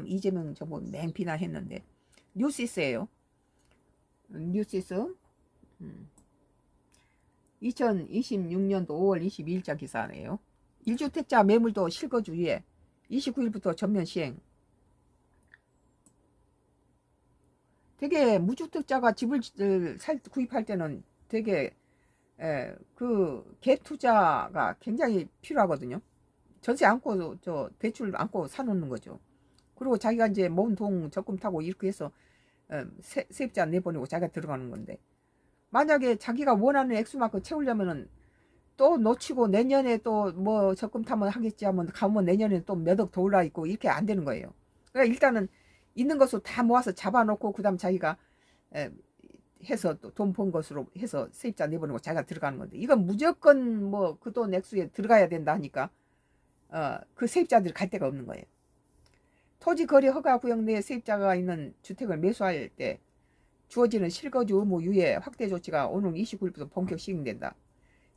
이재명 정부 맹 비난했는데 뉴시스예요. 뉴시스 2026년도 5월 22일자 기사네요. 1주택자 매물도 실거주의에 29일부터 전면 시행. 되게 무주택자가 집을 구입할 때는 되게 그 갭 투자가 굉장히 필요하거든요. 전세 안고 대출 안고 사놓는 거죠. 그리고 자기가 이제 모은 돈 적금 타고 이렇게 해서 세입자 내보내고 자기가 들어가는 건데, 만약에 자기가 원하는 액수만큼 채우려면은 또 놓치고 내년에 또 뭐 적금 타면 하겠지 하면 가면 내년에 또 몇 억 더 올라 있고 이렇게 안 되는 거예요. 그러니까 일단은 있는 것을 다 모아서 잡아놓고 그다음 자기가 해서 또 돈 번 것으로 해서 세입자 내보내고 자기가 들어가는 건데, 이건 무조건 뭐 그 돈 액수에 들어가야 된다 하니까 그 세입자들이 갈 데가 없는 거예요. 토지거래 허가 구역 내에 세입자가 있는 주택을 매수할 때 주어지는 실거주 의무 유예 확대 조치가 오는 29일부터 본격 시행된다.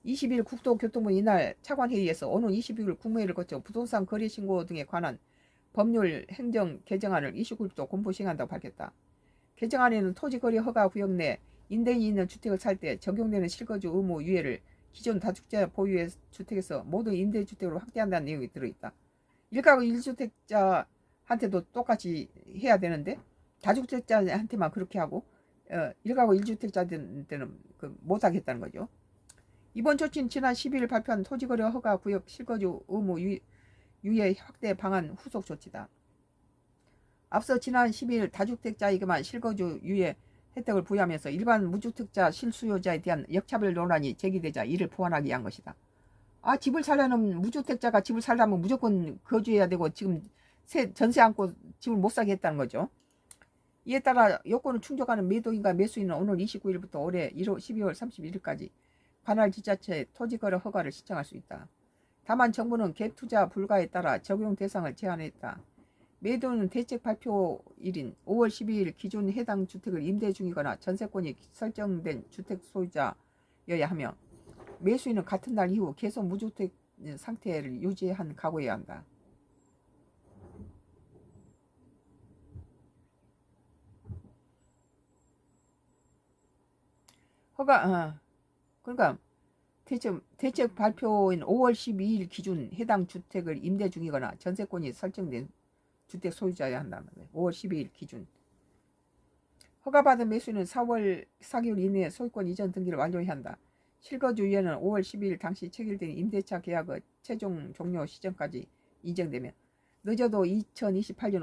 20일 국토교통부 이날 차관회의에서 오는 22일 국무회의를 거쳐 부동산 거래 신고 등에 관한 법률 행정 개정안을 29일부터 공포 시행한다고 밝혔다. 개정안에는 토지거래 허가 구역 내 임대인이 있는 주택을 살 때 적용되는 실거주 의무 유예를 기존 다주택자 보유의 주택에서 모든 임대주택으로 확대한다는 내용이 들어있다. 1가구 1주택자한테도 똑같이 해야 되는데 다주택자한테만 그렇게 하고 1가구 1주택자한테는 못하겠다는 거죠. 이번 조치는 지난 12일 발표한 토지거래 허가 구역 실거주 의무 유예 확대 방안 후속 조치다. 앞서 지난 12일 다주택자에게만 실거주 유예 혜택을 부여하면서 일반 무주택자 실수요자에 대한 역차별 논란이 제기되자 이를 보완하기 위한 것이다. 집을 살려면 무주택자가 집을 살려면 무조건 거주해야 되고 지금 전세 안고 집을 못 사게 했다는 거죠. 이에 따라 요건을 충족하는 매도인과 매수인은 오늘 29일부터 올해 12월 31일까지 관할 지자체 토지거래 허가를 신청할 수 있다. 다만 정부는 갭 투자 불가에 따라 적용 대상을 제한했다. 매도는 대책 발표일인 5월 12일 기존 해당 주택을 임대 중이거나 전세권이 설정된 주택 소유자여야 하며, 매수인은 같은 날 이후 계속 무주택 상태를 유지한 가구여야 한다. 그러니까 대책 발표인 5월 12일 기준 해당 주택을 임대 중이거나 전세권이 설정된 주택 소유자여야 한다는 거예요. 5월 12일 기준. 허가받은 매수인은 4개월 이내에 소유권 이전 등기를 완료해야 한다. 실거주 유예는 5월 12일 당시 체결된 임대차 계약의 최종 종료 시점까지 인정되며 늦어도 2028년